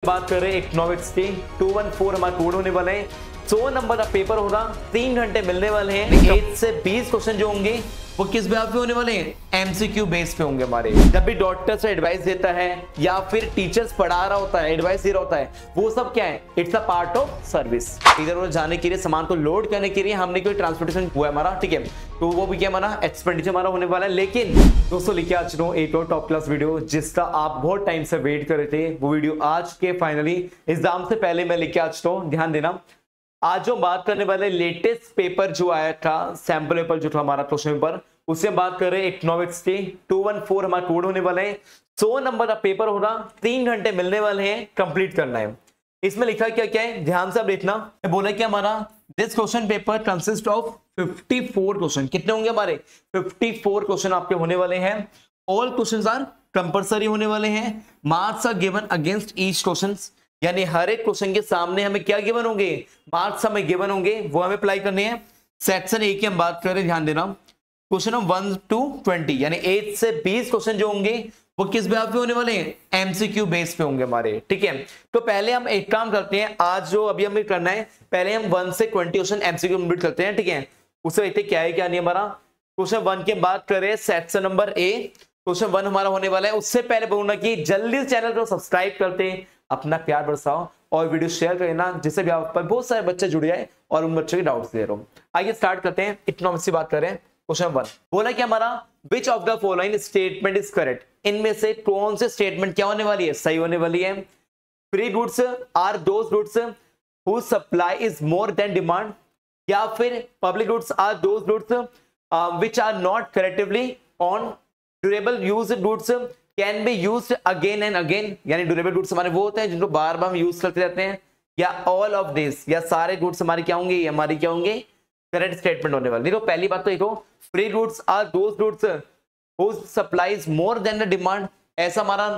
बात कर रहे हैं इकोनॉमिक्स की 214 हमारा कोड होने वाला है। 100 नंबर का पेपर होगा, 3 घंटे मिलने वाले हैं। 8 से 20 क्वेश्चन जो होंगे वो किस बेस पे होने वाले हैं? एमसीक्यू बेस पे होंगे हमारे। जब भी डॉक्टर से एडवाइस देता है या फिर टीचर्स पढ़ा रहा होता है, एडवाइस दे रहा होता है, वो सब क्या है? It's a part of service. इधर उधर जाने के लिए, सामान को लोड करने के लिए हमने कोई ट्रांसपोर्टेशन हुआ है हमारा, ठीक है, तो वो भी क्या हमारा एक्सपेंडिचर हमारा होने वाला है। लेकिन दोस्तों लेके आ चुका हूं एक और टॉप क्लास वीडियो जिसका आप बहुत टाइम से वेट कर रहे थे। वो वीडियो आज के फाइनली एग्जाम से पहले मैं लेके आ चुका हूं। ध्यान देना, आज जो बात करने वाले लेटेस्ट पेपर जो आया था, सैंपल पेपर जो था हमारा क्वेश्चन पेपर, उससे बात कर रहे हैं इकोनॉमिक्स की 214 हमारा कोड होने वाला है। 100 नंबर का पेपर होगा, 3 घंटे मिलने वाले हैं, कंप्लीट करना है। इसमें लिखा क्या क्या है, ध्यान से अब देखना। बोला कि हमारा this question paper consist of 54 question. कितने होंगे हमारे? 54 क्वेश्चन आपके होने वाले हैं। ऑल क्वेश्चंस आर कंपलसरी होने वाले हैं। Marks are given against each question, यानी हर एक क्वेश्चन के सामने हमें क्या गिवन होंगे? मार्क्स हमें गिवन होंगे, वो हमें अप्लाई करने हैं। सेक्शन ए की हम बात करें, ध्यान देना, क्वेश्चन 1 to 20 यानी 8 से 20 क्वेश्चन जो होंगे वो किस बेस पे होने वाले हैं? एमसीक्यू बेस पे होंगे हमारे, ठीक है। तो पहले हम एक काम करते हैं, आज जो अभी हमें करना है, पहले हम 1 से 20 क्वेश्चन एमसीक्यू कंप्लीट करते हैं, ठीक है। उससे देखते क्या है क्या नहीं हमारा। क्वेश्चन 1 की बात करें, सेक्शन नंबर ए, क्वेश्चन 1 हमारा होने वाला है। उससे पहले बोलूंगा कि जल्दी से चैनल को सब्सक्राइब करते हैं, अपना प्यार बरसाओ और वीडियो शेयर करना, जिससे भी आप पर बहुत सारे बच्चे जुड़ जाए और उन बच्चों के डाउट्स दे रहा हूं। आइए स्टार्ट करते हैं। इकोनॉमिक्स की बात करें, क्वेश्चन 1 बोला कि हमारा which of the following statement is correct, इनमें से कौन से स्टेटमेंट क्या होने वाली है? सही होने वाली है। Free goods are those goods whose supply is more than demand, या फिर public goods are those goods which are not collectively on durable use goods can be used again and again, यानी ड्यूरेबल गुड्स हमारे वो होते हैं जिनको बार बार हम use करते रहते हैं। या ऑल ऑफ दिस, या सारे गुड्स हमारे क्या होंगे? हमारी क्या होंगे? करेक्ट स्टेटमेंट होने वाली। देखो पहली बात तो देखो, free goods are those goods whose supply is more than the demand, ऐसा हमारा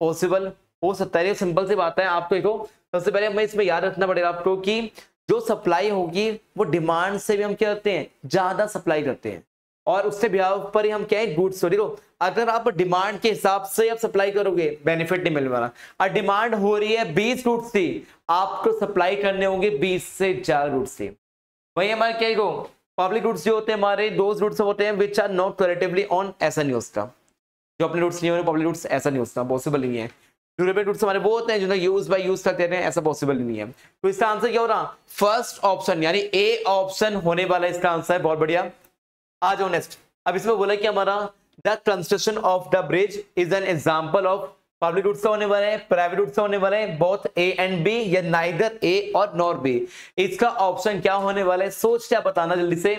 पॉसिबल हो सकता है। सिंपल सी बात है। आपको देखो सबसे पहले हमें इसमें याद रखना पड़ेगा आपको कि जो सप्लाई होगी वो डिमांड से भी हम क्या करते हैं? ज्यादा सप्लाई करते हैं, और उससे बिहाव पर ही हम क्या है? गुड्स। तो देखो अगर आप डिमांड के हिसाब से आप सप्लाई करोगे, बेनिफिट नहीं मिलने वाला। और डिमांड हो रही है 20 गुड्स की, आपको सप्लाई करने होंगे 20 से ज्यादा गुड्स की। वही हमारे क्या को पब्लिक गुड्स जो होते हैं हमारे, दोज गुड्स होते हैं which are not collectively on, ऐसा नहीं होता। जो अपने गुड्स नहीं हो रहे पब्लिक गुड्स, ऐसा नहीं होता, पॉसिबल नहीं है। ड्यूरेबल गुड्स हमारे वो होते हैं जो यूज बाय यूज करते हैं, ऐसा पॉसिबल नहीं है। तो इसका आंसर क्या हो रहा? फर्स्ट ऑप्शन यानी ए ऑप्शन होने वाला इसका आंसर। बहुत बढ़िया। आ जाओ नेक्स्ट। अब इसमें बोला कि हमारा the construction of the bridge is an example of, public goods से होने वाला है, प्राइवेट गुड्स से होने वाला है, बोथ ए एंड बी या नाइदर ए और नॉर बी। इसका ऑप्शन क्या होने वाला है? सोच क्या बताना जल्दी से।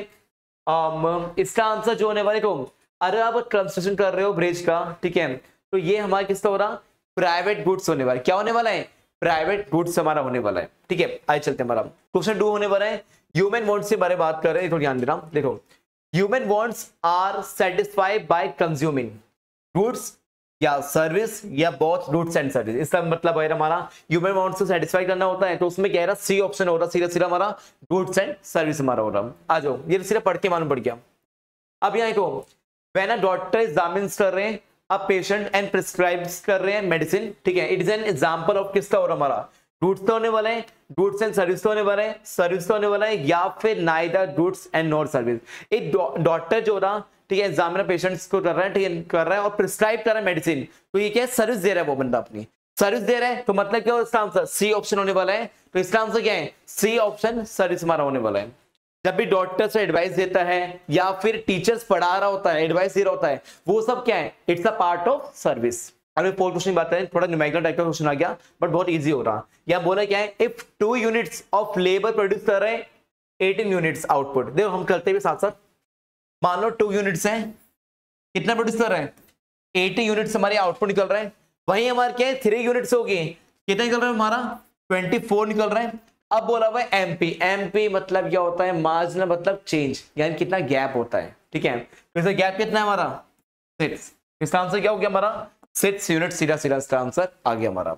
इसका आंसर जो होने वाले, तो अगर आप कंस्ट्रक्शन कर रहे हो ब्रिज का, ठीक है, तो ये हमारा किसका हो रहा? प्राइवेट गुड्स होने वाला है। क्या होने वाला है? प्राइवेट गुड्स हमारा होने वाला है, ठीक है। आइए चलते हैं हमारा क्वेश्चन 2 होने वाला है। ह्यूमन वांट्स के बारे में बात कर रहे हैं, तो ध्यान देना। देखो human wants are satisfied by consuming goods या सर्विस या बोथ गुड्स एंड सर्विस। इसका मतलब है हमारा ह्यूमन वांट्स को सेटिस्फाई करना होता है, तो उसमें क्या है? सी ऑप्शन हो रहा, सीधा सीधा हमारा गुड्स एंड सर्विस हमारा हो रहा। आ जाओ, ये सीधा पढ़ के मालूम पड़ गया। अब यहाँ तो व्हेन अ डॉक्टर एग्जामिन्स कर रहे हैं अ पेशेंट एंड प्रिस्क्राइब्स कर रहे हैं मेडिसिन, ठीक है, it is an example of किसका हो रहा हमारा? गुड्स तो होने वाला है, गुड्स एंड सर्विस तो होने वाला है, सर्विस तो होने वाला है, या फिर neither goods and not service. एक डॉक्टर जो हो रहा, ठीक है, एग्जामिनर पेशेंट्स को कर रहा है, ठीक है, कर रहा है और प्रिस्क्राइब कर रहा है मेडिसिन, तो ये क्या है? सर्विस दे रहा है वो बंदा, अपनी सर्विस दे रहा है। तो मतलब क्या हो इसका आंसर? सी ऑप्शन होने वाला है। तो इसका आंसर क्या है? सी ऑप्शन, सर्विस हमारा होने वाला है। जब भी डॉक्टर से एडवाइस देता है या फिर टीचर्स पढ़ा रहा होता है, एडवाइस दे रहा होता है, वो सब क्या है? It's a part of service. अभी 4 क्वेश्चन की बात करें, थोड़ा न्यूमेरिकल टाइप का क्वेश्चन आ गया बट बहुत इजी हो रहा। यहाँ बोला क्या है? If 2 units of labour produce कर रहे हैं 18 यूनिट्स आउटपुट। देखो हम करते हुए साथ साथ, मान लो 2 यूनिट्स हैं, कितना प्रोड्यूस कर रहे हैं? 80 यूनिट्स हमारे आउटपुट निकल रहे हैं। वहीं हमारे क्या है? 3 यूनिट्स होगी, कितना निकल रहा है हमारा? 24 निकल रहा है। अब बोला हुआ है एमपी। एमपी मतलब क्या होता है? मार्जिनल मतलब चेंज, यानी कितना गैप होता है, ठीक है। तो इसका गैप कितना है हमारा? 6। इसका आंसर क्या हो गया हमारा? 6 यूनिट। सीधा सीधा इसका आंसर आ गया हमारा।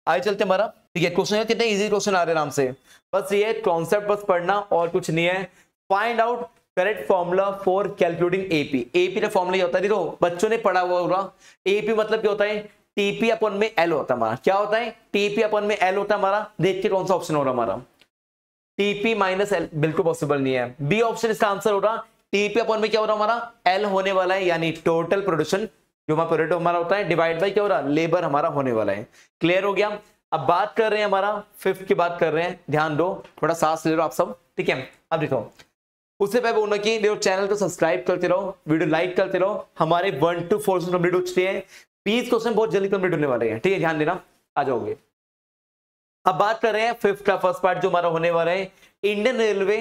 आगे चलते हमारा, ठीक है। क्वेश्चन है कितने इजी क्वेश्चन आ रहे हैं आराम से, बस ये कॉन्सेप्ट बस पढ़ना और कुछ नहीं है। Find out correct formula for calculating AP. AP का फॉर्मूला होता है, देखो बच्चों ने पढ़ा हुआ होगा। एपी मतलब क्या होता है? टीपी अपन में एल होता है हमारा। क्या होता है? टीपी अपन में एल होता है हमारा। देखिए कौन सा ऑप्शन हो रहा हमारा, टीपी माइनस एल, बिल्कुल पॉसिबल नहीं है। बी ऑप्शन इसका आंसर हो रहा। टीपी अपन में क्या हो रहा हमारा, एल होने वाला है, यानी टोटल प्रोडक्शन जो हमारा प्रोडक्ट हमारा होता है डिवाइड बाय क्या हो रहा, लेबर हमारा होने वाला है। क्लियर हो गया। अब बात कर रहे हैं हमारा फिफ्थ की बात कर रहे हैं, ध्यान दो, थोड़ा सांस ले लो आप सब, ठीक है। अब देखो उससे पहले बोलना कि देखो चैनल को सब्सक्राइब करते रहो, वीडियो लाइक करते रहो। हमारे 1 to 4 कंप्लीट हो चुके हैं, 20 क्वेश्चन बहुत जल्दी कंप्लीट होने वाले हैं, ठीक है, ध्यान देना, आ जाओगे। अब बात कर रहे हैं फिफ्थ का फर्स्ट पार्ट जो हमारा होने वाला है, Indian railway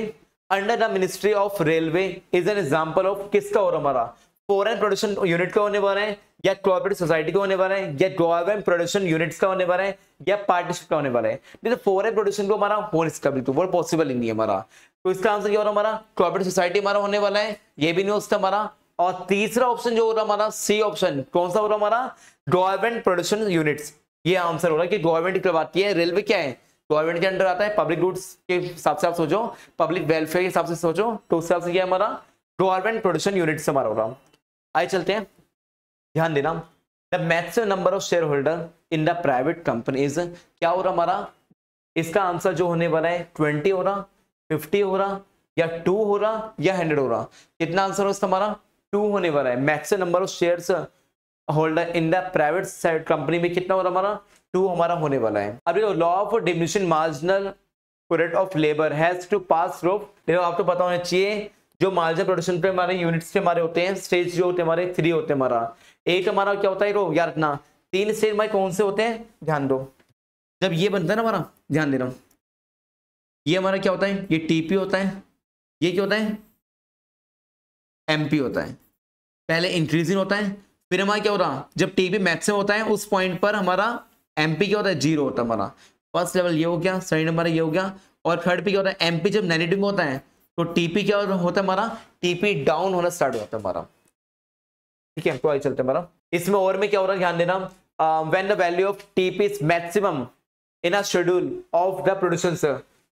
under the ministry of railway is an example of किसका हो रहा हमारा, फॉरेन प्रोडक्शन यूनिट का होने वाला है, या कोऑपरेटिव सोसाइटी का होने वाला है, या गवर्नमेंट प्रोडक्शन यूनिट्स का होने वाला है, या पार्टनरशिप का होने वाला है। जैसे फॉरेन प्रोडक्शन को हमारा हो इसका बिल्कुल वो पॉसिबल ही नहीं है हमारा, तो इसका आंसर क्या हो रहा हमारा, कोऑपरेटिव सोसाइटी हमारा होने वाला है, ये भी नहीं हो सकता हमारा। और तीसरा ऑप्शन जो हो रहा हमारा सी ऑप्शन, कौन सा हो रहा हमारा, गवर्नमेंट प्रोडक्शन यूनिट्स, ये आंसर हो रहा है कि गवर्नमेंट करवाती है। रेलवे क्या है, गवर्नमेंट के अंडर आता है, पब्लिक गुड्स के हिसाब से आप सोचो, पब्लिक वेलफेयर के हिसाब से सोचो, तो उस हिसाब से क्या हमारा गवर्नमेंट प्रोडक्शन यूनिट्स हमारा हो रहा। आइए चलते हैं, ध्यान देना। The maximum number of share holder in the private company is, क्या हो रहा हमारा, इसका आंसर जो होने वाला है 20 हो रहा, 50 हो रहा, या 2 हो रहा, या 100 हो रहा। कितना आंसर हो इसका हमारा, 2 होने वाला है। Maximum number of shares holder in the private side company में कितना हो रहा हमारा, 2 हमारा होने वाला है। अब देखो law of diminishing marginal product of labour has to pass through, देखो आपको पता होना चाहिए जो मार्जिनल प्रोडक्शन पे हमारे यूनिट्स पे हमारे होते हैं, स्टेज जो होते हैं हमारे 3 होते हैं हमारा। एक हमारा क्या होता है रो यार इतना, 3 स्टेज हमारे कौन से होते हैं, ध्यान दो। जब ये बनता है ना हमारा, ध्यान दे रहा हूं, ये हमारा क्या होता है, ये टीपी होता है, ये क्या होता है, एमपी होता है। पहले इंक्रीजिंग होता है, फिर हमारा क्या हो रहा, जब टीपी मैक्सिमम होता है उस पॉइंट पर हमारा एमपी क्या होता है, 0 होता है हमारा। फर्स्ट लेवल ये हो गया, सेकंड नंबर ये हो गया, और थर्ड पे क्या होता है, एमपी जब नेगेटिव में होता है तो टीपी क्या होता है हमारा, टीपी डाउन होना स्टार्ट होता है हमारा, ठीक है। तो आइए चलते हैं हमारा इसमें और में क्या हो रहा है, ध्यान देना। When the value of TP is maximum in a schedule of the production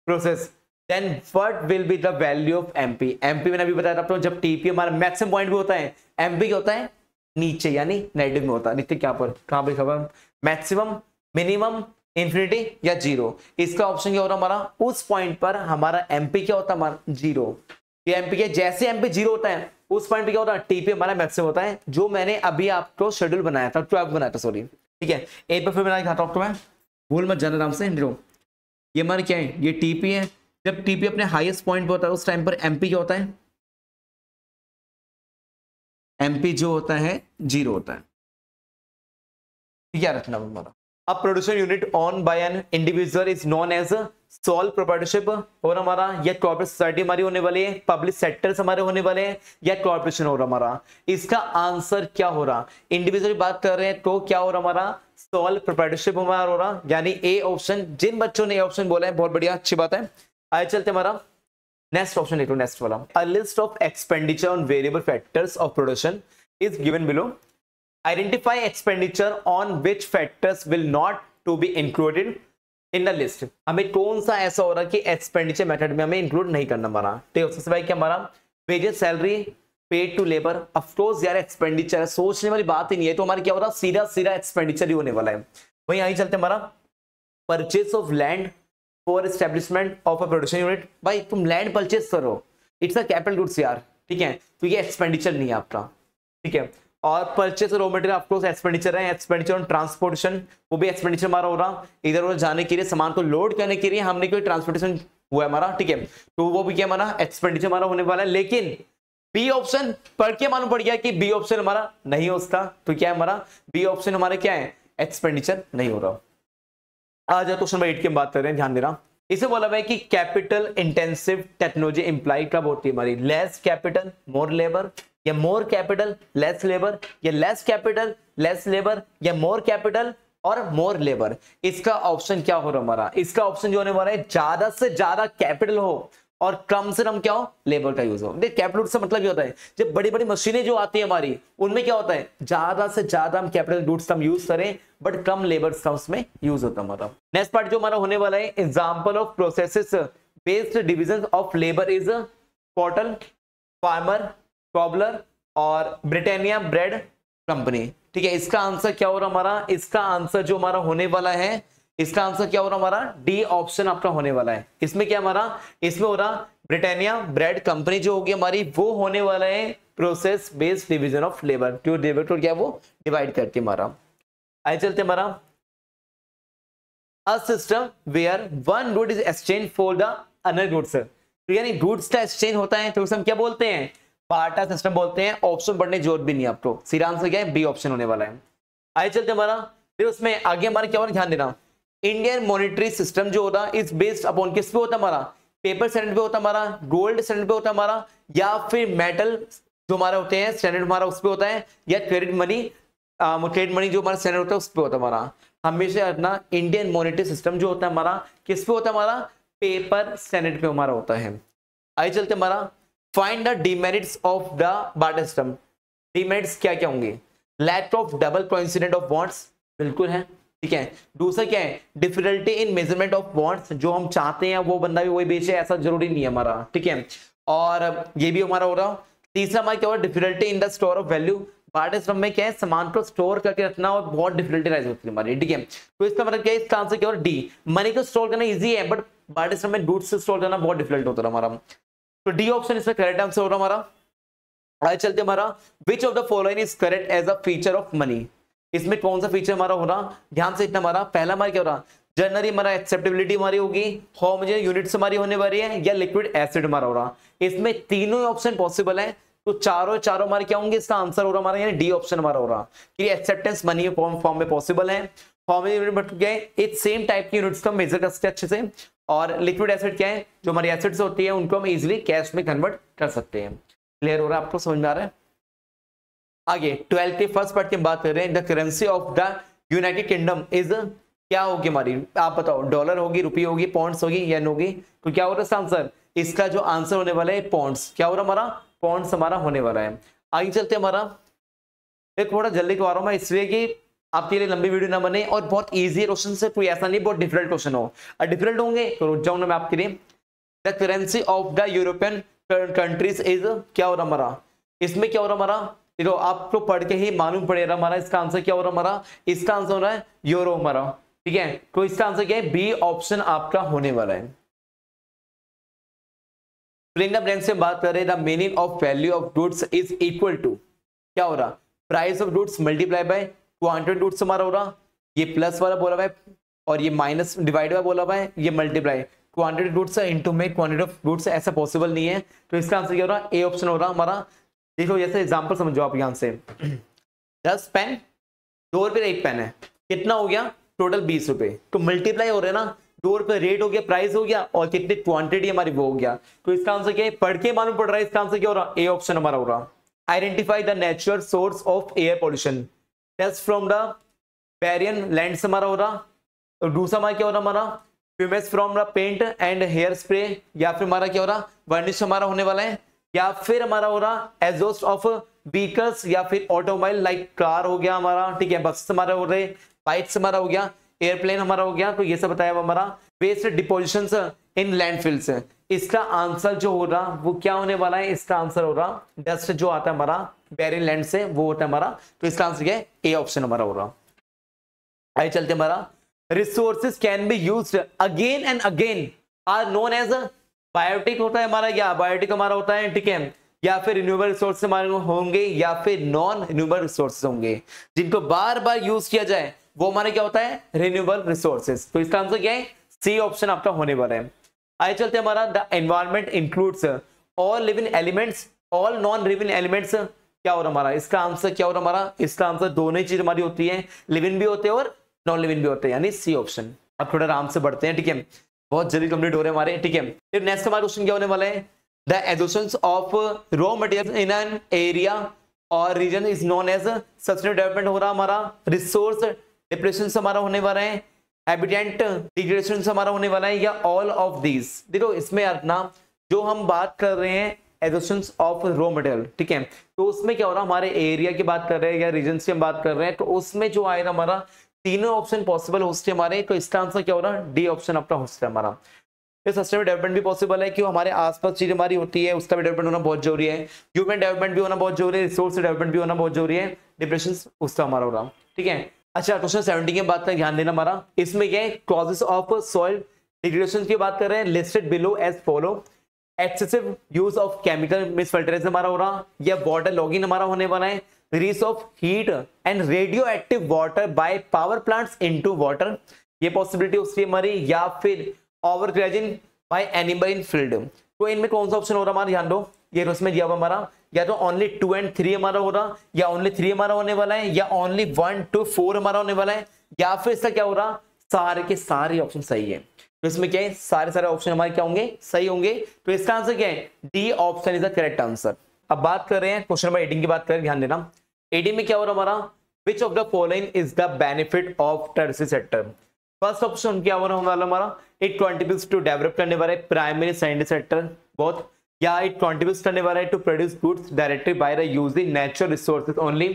process then what will be the value of MP. MP मैंने अभी बताया था, जब टीपी हमारा मैक्सिमम पॉइंट भी होता है, एमपी क्या होता है, नीचे यानी नेगेटिव में होता है। देखते क्या पर कहां पे खबर, मैक्सिमम, मिनिमम, इंफिनिटी या 0। इसका ऑप्शन क्या हो रहा हमारा, उस पॉइंट पर हमारा एमपी क्या होता है हमारा, 0। ये एमपी के जैसे एमपी 0 होता है उस पॉइंट पे क्या होता है, टीपी हमारा मैक्सिमम होता है, जो मैंने अभी आपको शेड्यूल बनाया था, 12 बनाया था सॉरी, ठीक है। एक बार फिर मैं दिखाता हूं आपको, मैं भूल मत जाना आराम से। ये हमारा क्या है, ये टीपी है। जब टीपी अपने हाईएस्ट पॉइंट पे होता है उस टाइम पर एमपी क्या होता है, एमपी जो होता है 0 होता है, क्या रखना हमारा। अब production unit on by an individual is known as sole proprietorship, और हमारा या कॉर्पोरेट सोसाइटी हमारी होने वाली है, पब्लिक सेक्टर्स हमारे होने वाले हैं, या कॉर्पोरेशन हो रहा हमारा। इसका आंसर क्या हो रहा, इंडिविजुअल बात कर रहे हैं तो क्या हो रहा हमारा, सोल प्रोप्राइटरशिप हमारा हो रहा, यानी ए ऑप्शन। जिन बच्चों ने ए ऑप्शन बोला है बहुत बढ़िया, अच्छी बात है। आइए चलते हमारा नेक्स्ट ऑप्शन देखो, नेक्स्ट वाला, a list of expenditure on variable factors of production is given below. Identify expenditure on which factors will not to be included in the list। हमें कौन सा ऐसा हो रहा है कि एक्सपेंडिचर मेथड में हमें इंक्लूड नहीं करना हमारा, ठीक है। सबसे पहले क्या हमारा wages, salary, paid to labour. Of course यार एक्सपेंडिचर है, सोचने वाली बात ही नहीं है, तो हमारा क्या हो रहा है, सीधा सीधा एक्सपेंडिचर ही होने वाला है। वहीं आई चलते हमारा purchase of land for establishment of a production unit. भाई तुम लैंड परचेज करो, इट्स अ कैपिटल गुड्स यार, ठीक है, तो ये एक्सपेंडिचर नहीं है आपका, ठीक है। और purchase raw material of course expenditure है। एक्सपेंडिचर ऑन ट्रांसपोर्टेशन, वो भी एक्सपेंडिचर हमारा हो रहा, इधर उधर जाने के लिए, सामान को लोड करने के लिए हमने कोई ट्रांसपोर्टेशन हुआ है हमारा, ठीक है, तो वो भी क्या हमारा एक्सपेंडिचर हमारा होने वाला है। लेकिन बी ऑप्शन पढ़ के मालूम पड़ गया कि बी ऑप्शन हमारा नहीं हो सकता, तो क्या है हमारा बी ऑप्शन हमारा क्या है, एक्सपेंडिचर नहीं हो रहा। आज क्वेश्चन नंबर 8 की बात कर रहे हैं, ध्यान देना। इसे बोला हुआ है कि कैपिटल इंटेंसिव टेक्नोलॉजी इंप्लाई कब होती है हमारी, लेस कैपिटल मोर लेबर, या मोर कैपिटल लेस लेबर, या लेस कैपिटल लेस लेबर, या मोर कैपिटल और मोर लेबर। इसका ऑप्शन क्या हो रहा हमारा, इसका ऑप्शन जो होने वाला है ज्यादा से ज्यादा कैपिटल हो और कम से कम क्या हो, लेबर का यूज हो। देख कैपिटल से मतलब क्या होता है, जब बड़ी बड़ी मशीनें जो आती है हमारी उनमें क्या होता है, ज्यादा से ज्यादा हम कैपिटल गुड्स हम यूज करें बट कम लेबर का उसमें यूज होता है हमारा। नेक्स्ट पार्ट जो हमारा होने वाला है, example of processes based division of labour is cotton, farmer, cobbler और ब्रिटानिया ब्रेड कंपनी, ठीक है, इसका आंसर क्या हो रहा हमारा, इसका आंसर जो हमारा होने वाला है, इसका आंसर क्या हो रहा हमारा, डी ऑप्शन आपका होने वाला है। इसमें क्या हमारा, इसमें हो रहा ब्रिटानिया ब्रेड कंपनी जो होगी हमारी, वो होने वाला है process based division of labour, जो लेबर क्या वो डिवाइड करके हमारा। आगे चलते हमारा, a system where one good is exchange for the another goods, तो यानी गुड्स का एक्सचेंज होता है तो हम क्या बोलते हैं, बार्टर सिस्टम बोलते हैं। ऑप्शन पढ़ने की जरूरत भी नहीं है आपको, सीधा आंसर क्या है, बी ऑप्शन होने वाला है। आगे चलते हमारा, फिर उसमें आगे हमारा क्या होगा ध्यान देना, इंडियन मॉनेटरी सिस्टम जो होता है इज बेस्ड अपॉन किस पे होता है हमारा, पेपर स्टैंडर्ड पे होता है हमारा, गोल्ड स्टैंडर्ड पे होता है हमारा, या फिर मेटल जो हमारा होते हैं स्टैंडर्ड हमारा उस पे होता है, या क्रेडिट मनी जो हमारा स्टैंडर्ड होता है उस पे होता है हमारा। हमेशा अपना इंडियन मॉनेटरी सिस्टम जो होता है हमारा किस पे होता है हमारा, पेपर स्टैंडर्ड पे हमारा होता है। आगे चलते हमारा, find the demerits of the barter system. Demerits क्या क्या होंगे, lack of double coincident of bonds, बिल्कुल है, ठीक है। दूसरा क्या है, difficulty in measurement of bonds, जो हम चाहते हैं वो बंदा भी वही बेचे ऐसा जरूरी नहीं है हमारा, ठीक है, और ये भी हमारा हो रहा। तीसरा हमारा क्या होगा, difficulty in the store of value, barter system में क्या है, सामान को स्टोर करके रखना और बहुत डिफिकल्टी राइज होती है हमारी, ठीक है। तो इसका मतलब क्या है, इसका आंसर क्या होगा, डी। मनी को स्टोर करना इजी है बट बार्टर सिस्टम में गुड्स से स्टोर करना बहुत डिफिकल्ट होता है हमारा, तो डी ऑप्शन इसमें करेक्ट आंसर हो रहा हमारा। आगे चलते हमारा, which of the following is correct as a feature of money, इसमें कौन सा फीचर हमारा हो रहा, ध्यान से इतना हमारा, पहला हमारा क्या हो रहा, जनरली हमारा एक्सेप्टेबिलिटी हमारी होगी, होमोजेनियस यूनिट्स हमारी होने वाली है, या लिक्विड एसिड हमारा हो रहा। इसमें तीनों ऑप्शन पॉसिबल है, तो चारों हमारे क्या होंगे, इसका आंसर हो रहा हमारा यानी डी ऑप्शन हमारा हो रहा, कि एक्सेप्टेंस मनी फॉर्म में पॉसिबल है। होमोजेनियस सेम टाइप की यूनिट्स को मेजर कर सकते हैं अच्छे से, और लिक्विड एसिड क्या है, जो हमारी एसिड्स होती है उनको हम इजीली कैश में कन्वर्ट कर सकते हैं। क्लियर हो रहा है आपको, समझ में आ रहा है। आगे 12th के फर्स्ट पार्ट की बात कर रहे हैं, the currency of the United kingdom is क्या होगी हमारी, आप बताओ, डॉलर होगी, रुपये होगी, पॉन्ड्स होगी, येन होगी, तो क्या हो रहा है इसका आंसर, इसका जो आंसर होने वाला है पॉन्ड्स, क्या हो रहा हमारा, पॉन्ड्स हमारा होने वाला है। आगे चलते हमारा, एक थोड़ा जल्दी करवा रहा हूं मैं इसलिए कि आपके लिए लंबी वीडियो ना बने, और बहुत इजी क्वेश्चन से, कोई ऐसा नहीं बहुत डिफिकल्ट क्वेश्चन हो, और डिफिकल्ट होंगे तो रुक जाऊंगा मैं आपके लिए। The currency of the European countries is क्या हो रहा हमारा, इसमें क्या हो रहा हमारा, देखो आपको पढ़ के ही मालूम पड़ेगा हमारा, इसका आंसर क्या हो रहा हमारा, इसका आंसर हो रहा है यूरो हमारा, ठीक है। तो इसका आंसर क्या है, बी ऑप्शन आपका होने वाला है। ब्रेन से बात कर रहे हैं, the meaning of value of goods is equal to, क्या हो रहा, price of goods multiply by quantity goods हमारा हो रहा, ये प्लस वाला बोला हुआ है, और ये माइनस डिवाइड हुआ बोला हुआ है, ये मल्टीप्लाई क्वांटिटी गुड्स इनटू में क्वांटिटी ऑफ गुड्स, ऐसा पॉसिबल नहीं है, तो इसका आंसर क्या हो रहा, ए ऑप्शन हो रहा हमारा। देखो जैसे एग्जांपल समझो आप यहां से, 10 पेन, 2 रुपये एक पेन है, कितना हो गया टोटल 20 रुपए, तो मल्टीप्लाई हो रहे हैं ना, 2 रुपये रेट हो गया, प्राइस हो गया, और कितनी क्वांटिटी हमारी वो हो गया, तो इसका आंसर क्या है, पढ़ के मालूम पड़ रहा है, इसका आंसर क्या हो रहा, ए ऑप्शन हमारा हो रहा। Identify the natural source of air pollution, dust from the barren lands हमारा हो रहा, और दूसरा हमारा क्या हो रहा हमारा, fumes from the paint and hair spray, या फिर हमारा क्या हो रहा, वर्निश हमारा होने वाला है, या फिर हमारा हो रहा एग्जॉस्ट ऑफ व्हीकल्स, या फिर ऑटोमोबाइल लाइक कार हो गया हमारा, ठीक है, बस हमारा हो रहे, बाइक्स हमारा हो गया, एयरप्लेन हमारा हो गया, तो ये सब बताया हमारा। वेस्ट डिपोजिशंस इन लैंडफिल्स, इसका आंसर जो हो रहा वो क्या होने वाला है, इसका आंसर हो रहा डस्ट जो आता है हमारा बैरिन लैंड से, वो होता है हमारा, तो इसका आंसर क्या है, ए ऑप्शन हमारा हो रहा। आइए चलते हमारा, resources can be used again and again are known as, biotic होता है हमारा, या बायोटिक हमारा होता है, ठीक है, या फिर रिन्यूएबल रिसोर्स हमारे होंगे, या फिर नॉन रिन्यूएबल रिसोर्सेज होंगे, जिनको बार बार यूज किया जाए वो हमारे क्या होता है, रिन्यूएबल रिसोर्सेज, तो इसका आंसर क्या है, सी ऑप्शन आपका होने वाला है। आइए चलते हमारा, the environment includes all living elements, all non living elements, क्या हो रहा हमारा, इसका आंसर क्या हो रहा हमारा, इसका आंसर दोनों ही चीज हमारी होती है, लिविंग भी होते हैं और नॉन लिविंग भी होते हैं, यानी सी ऑप्शन। अब थोड़ा आराम से बढ़ते हैं, ठीक है, बहुत जल्दी कंप्लीट हो रहे हैं हमारे, ठीक है। फिर नेक्स्ट हमारा क्वेश्चन क्या होने वाला है, the adoptions of raw material in an area और region is known as sustainable development हो रहा हमारा, रिसोर्स डिप्लेशन हमारा होने वाला है, हैबिटेट डिग्रेडेशन हमारा होने वाला है, या ऑल ऑफ दीज। देखो इसमें अपना जो हम बात कर रहे हैं एडोशंस ऑफ रॉ मटेरियल, ठीक है, तो उसमें क्या हो रहा है, हमारे एरिया की बात कर रहे हैं या रीजन की हम बात कर रहे हैं, तो उसमें जो आएगा हमारा तीनों ऑप्शन पॉसिबल होते हैं हमारे, तो इसका आंसर क्या हो रहा है, डी ऑप्शन अपना होता है हमारा। सस्टेनेबल डेवलपमेंट भी पॉसिबल है, क्यों हमारे आसपास चीज हमारी होती है उसका भी डेवलपमेंट होना बहुत जरूरी है, ह्यूमन डेवलपमेंट भी होना बहुत जरूरी है, रिसोर्स डेवलपमेंट भी होना बहुत जरूरी है, डिप्रेशन उसका हमारा हो रहा, ठीक है। अच्छा क्वेश्चन 70 की बात करें, ध्यान देना हमारा, इसमें क्या है, कॉजेस ऑफ सॉइल डिग्रेडेशन की बात कर रहे हैं, listed below as follow. Excessive use of chemical miss fertilizer हमारा हो रहा, या वाटर लॉगिंग हमारा होने वाला है, release of heat and radio active water by power plants into water, ये पॉसिबिलिटी उसकी हमारी, या फिर overgrazing by animal in field. तो इनमें कौन सा ऑप्शन हो रहा हमारा, ध्यान दो, ये उसमें दिया हुआ हमारा, या तो ओनली 2 and 3 हमारा हो रहा, या ओनली 3 हमारा होने वाला है, या ओनली 1 to 4 हमारा होने वाला है, या फिर इसका क्या हो रहा, सारे के सारे ऑप्शन सही है। तो इसमें क्या है, सारे ऑप्शन हमारे क्या होंगे, सही होंगे। तो इसका आंसर क्या है, D option is the correct answer. अब बात कर रहे हैं क्वेश्चन नंबर 18 की बात करें, ध्यान देना। 18 में क्या हो रहा हमारा, which of the following is the benefit of tertiary sector. First option क्या हो रहा वाला हमारा, इट कंट्रीब्यूट्स टू डेवलप करने वाले प्राइमरी सेकेंडरी सेक्टर बहुत, या इट कंट्रीब्यूट्स करने वाला है to produce goods directly by the using natural resources only,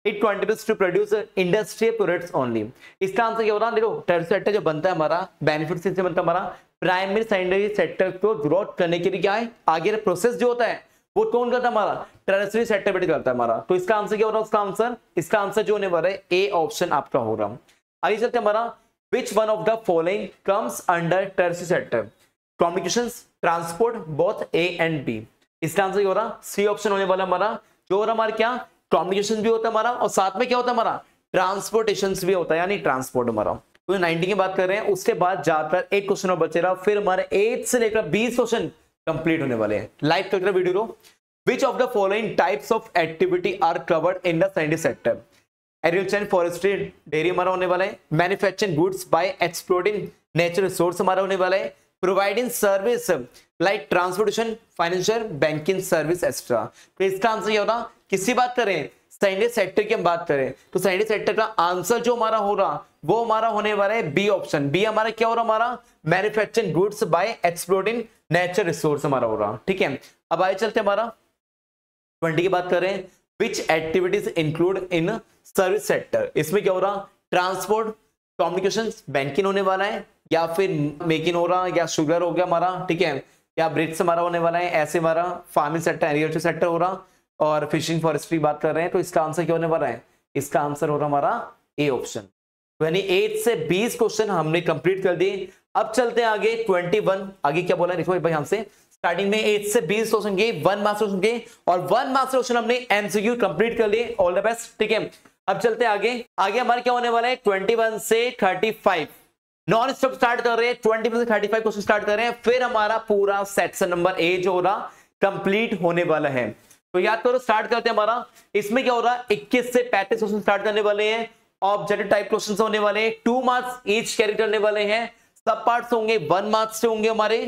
it contributes to produce industrial products only. इसका आंसर क्या हो रहा है, देखो टर्शियरी सेक्टर जो बनता है हमारा, बेनिफिट से बनता है हमारा, प्राइमरी सेकेंडरी सेक्टर को ग्रोथ करने के लिए क्या है, आगे प्रोसेस जो होता है वो कौन करता है हमारा, टर्शियरी सेक्टर पे करता है हमारा। तो इसका आंसर क्या हो रहा है, उसका आंसर, इसका आंसर जो होने वाला है ए ऑप्शन आपका हो रहा है। आगे चलते हमारा, which one of the following comes under tertiary sector, communications, transport, both A and B। इसका आंसर क्या हो रहा, सी ऑप्शन होने वाला हमारा, जो हो रहा हमारा क्या, कम्युनिकेशन भी होता है हमारा, और साथ में क्या होता है हमारा, ट्रांसपोर्टेशन भी होता है, यानी ट्रांसपोर्ट हमारा। तो 90 की बात कर रहे हैं, उसके बाद जाकर एक क्वेश्चन और बचे रहा, फिर हमारे 8 से लेकर 20 क्वेश्चन कंप्लीट होने वाले हैं। लाइक करके वीडियो को, which of the following types of activity are covered in the scientific sector, agriculture and forestry, dairy हमारा होने वाला है, manufacturing goods by exploiting natural resource हमारा होने वाला है, providing service like transportation, financial, banking service extra. तो इसका आंसर ये होगा, किसी बात करें साइंटिफिक सेक्टर की हम बात करें, तो साइंटिफिक सेक्टर का आंसर जो हमारा हो रहा वो हमारा होने वाला है बी ऑप्शन। बी हमारा क्या हो रहा, हमारा manufacturing goods by exploiting natural resource हमारा हो रहा, ठीक है। अब आगे चलते हमारा 20 की बात कर रहे हैं, which activities include in service sector. इसमें क्या हो रहा, ट्रांसपोर्ट, कम्युनिकेशंस, बैंकिंग होने वाला है, या फिर मेकिंग हो रहा, या शुगर हो गया हमारा, ठीक है, या ब्रिड्स हमारा होने वाला है, ऐसे हमारा फार्मिंग सेक्टर, एग्रीकल्चर सेक्टर हो रहा, और फिशिंग फॉरेस्ट्री बात कर रहे हैं। तो इसका आंसर क्या होने वाला है, इसका आंसर हो रहा हमारा ए ऑप्शन। यानी 8 से 20 क्वेश्चन हमने कंप्लीट कर दिए। अब चलते हैं आगे 21, आगे क्या बोला देखो भाई हमसे, स्टार्टिंग में 8 से 20 क्वेश्चन के, 1 मार्क्स क्वेश्चन के, और 1 मार्क्स क्वेश्चन हमने एमसीक्यू कंप्लीट कर लिए। ऑल द बेस्ट, ठीक है। अब चलते हैं आगे, आगे हमारे क्या होने वाला है 21 से 35 नॉन स्टॉप स्टार्ट कर रहे हैं, 21 से 35 क्वेश्चन स्टार्ट कर रहे हैं, फिर हमारा पूरा सेक्शन नंबर ए जो हो रहा कंप्लीट होने वाला है। तो याद करो, स्टार्ट करते हैं हमारा, इसमें क्या हो रहा 21 से 35 क्वेश्चन स्टार्ट करने वाले हैं, ऑब्जेक्टिव टाइप क्वेश्चन होने वाले हैं, 2 मार्क्स ईच कैरी करने वाले हैं, सब पार्ट्स होंगे 1 मार्क्स से होंगे हमारे,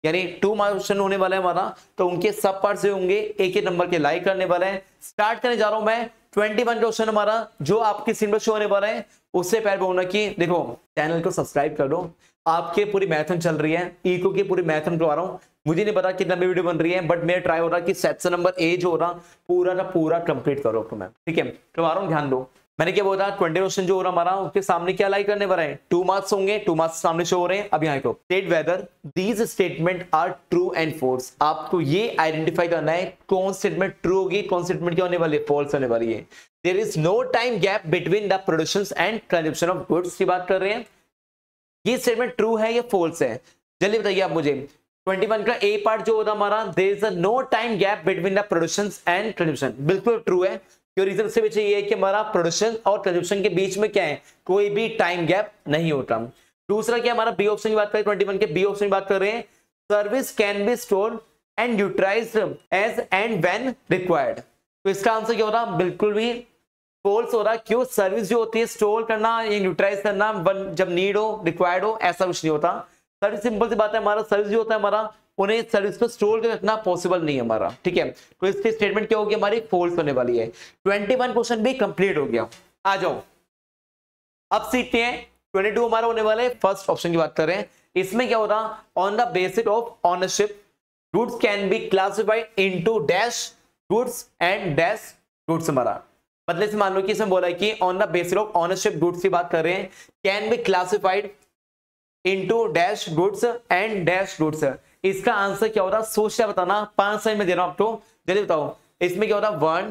यानी 2 मार्क्स क्वेश्चन होने वाला है हमारा, तो उनके सब पार्ट से होंगे, एक एक नंबर के लाइक करने वाले हैं। स्टार्ट करने जा रहा हूं मैं 21 क्वेश्चन हमारा जो आपकी स्क्रीन पर शो होने वाला है। उससे पहले बोलना कि देखो चैनल को सब्सक्राइब कर दो, आपके पूरी मैराथन चल रही है, इको की पूरी मैराथन करवा रहा हूँ, मुझे नहीं पता कितना वीडियो बन रही है, बट मेरा ट्राई हो रहा है कि सेक्शन नंबर ए जो हो रहा पूरा का पूरा कंप्लीट करो तो मैं, ठीक है, करवा रहा हूँ, ध्यान दो। मैंने क्या बोला 20 क्वेश्चन जो हो रहा हमारा, उसके सामने क्या लाइक करने वाला है, 2 मार्क्स होंगे, 2 मार्क्स सामने शो हो रहे हैं। अब यहाँ को state whether these statement are true and false, आपको ये आइडेंटिफाई करना है कौन स्टेटमेंट ट्रू होगी, कौन स्टेटमेंट क्या होने वाली है, फॉल्स होने वाली है। There is no time gap between the production and consumption of goods की बात कर रहे हैं, ये स्टेटमेंट ट्रू है या फॉल्स है, जल्दी बताइए आप मुझे। 21 का ए पार्ट जो होता हमारा, there is no time gap between the production and consumption, बिल्कुल ट्रू है, क्यों रीजन से पीछे ये है कि हमारा प्रोडक्शन और कंजप्शन के बीच में क्या है, कोई भी टाइम गैप नहीं होता। दूसरा क्या हमारा बी ऑप्शन की बात करें, 21 के बी ऑप्शन की बात कर रहे हैं, service can be stored and utilised as and when required, तो इसका आंसर क्या हो रहा, बिल्कुल भी फॉल्स हो रहा। क्यों, सर्विस जो होती है स्टोर करना या यूटिलाइज करना जब नीड हो, रिक्वायर्ड हो, ऐसा कुछ नहीं होता। सर्विस सिंपल सी बात है, हमारा सर्विस जो होता है हमारा उन्हें सर्विस को स्टोर कर रखना पॉसिबल नहीं है हमारा, ठीक है, तो इसकी स्टेटमेंट क्या होगी हमारी, फॉल्स होने वाली है। 21 क्वेश्चन भी कंप्लीट हो गया। आ जाओ अब सीखते हैं 22 हमारा होने वाला है, फर्स्ट ऑप्शन की बात कर रहे हैं, इसमें क्या हो रहा, on the basis of ownership goods can be classified into dash goods and dash goods, हमारा मतलब से मान लो कि इसमें बोला है कि on the basis of ownership goods की बात कर रहे हैं, can be classified into dash goods and dash goods. इसका आंसर क्या हो रहा, सोच क्या बताना, 5 साइन में दे रहा हूं आपको, जल्दी बताओ। इसमें क्या हो रहा, 1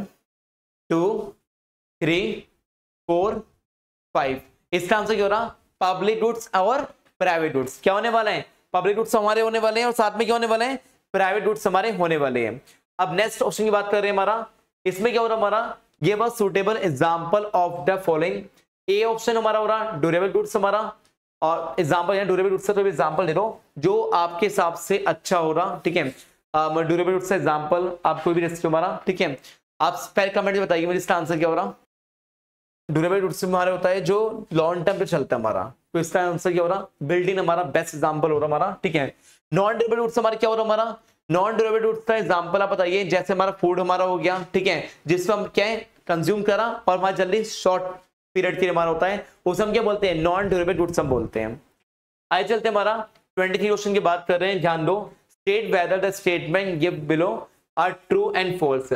2 3 4 5। इसका आंसर क्या हो रहा? पब्लिक गुड्स और प्राइवेट गुड्स क्या होने वाला है? पब्लिक गुड्स हमारे होने वाले हैं और साथ में क्या होने वाले हैं? प्राइवेट गुड्स हमारे होने वाले हैं। अब नेक्स्ट ऑप्शन की बात कर रहे हैं हमारा, इसमें क्या हो रहा हमारा? ये बस suitable example of the following. A option हमारा हो रहा ड्यूरेबल गुड्स हमारा, और एग्जाम्पल यहाँ ड्यूरेबल गुड्स से तो एग्जाम्पल दे दो जो आपके हिसाब से अच्छा हो रहा, ठीक है। ड्यूरेबल गुड्स से एग्जाम्पल आप कोई भी रेसिपी हमारा, ठीक है। आप पहले कमेंट में बताइए मुझे इसका आंसर क्या हो रहा? ड्यूरेबल गुड्स हमारा होता है जो लॉन्ग टर्म पे चलता है हमारा, तो इसका आंसर क्या हो रहा? बिल्डिंग हमारा बेस्ट एग्जाम्पल हो रहा हमारा, ठीक है। नॉन ड्यूरेबल गुड्स हमारा क्या हो रहा हमारा? नॉन ड्यूरेबल गुड्स का एग्जाम्पल आप बताइए, जैसे हमारा फूड हमारा हो गया, ठीक है, जिसको हम क्या है कंज्यूम करा और हमारा जल्दी शॉर्ट पीरियड के लिए हमारा होता है, उसे हम क्या बोलते हैं? नॉन ड्यूरेबल गुड्स हम बोलते हैं। आइए चलते हैं हमारा 23 क्वेश्चन की बात कर रहे हैं, ध्यान दो। State whether the statement give below are true and false.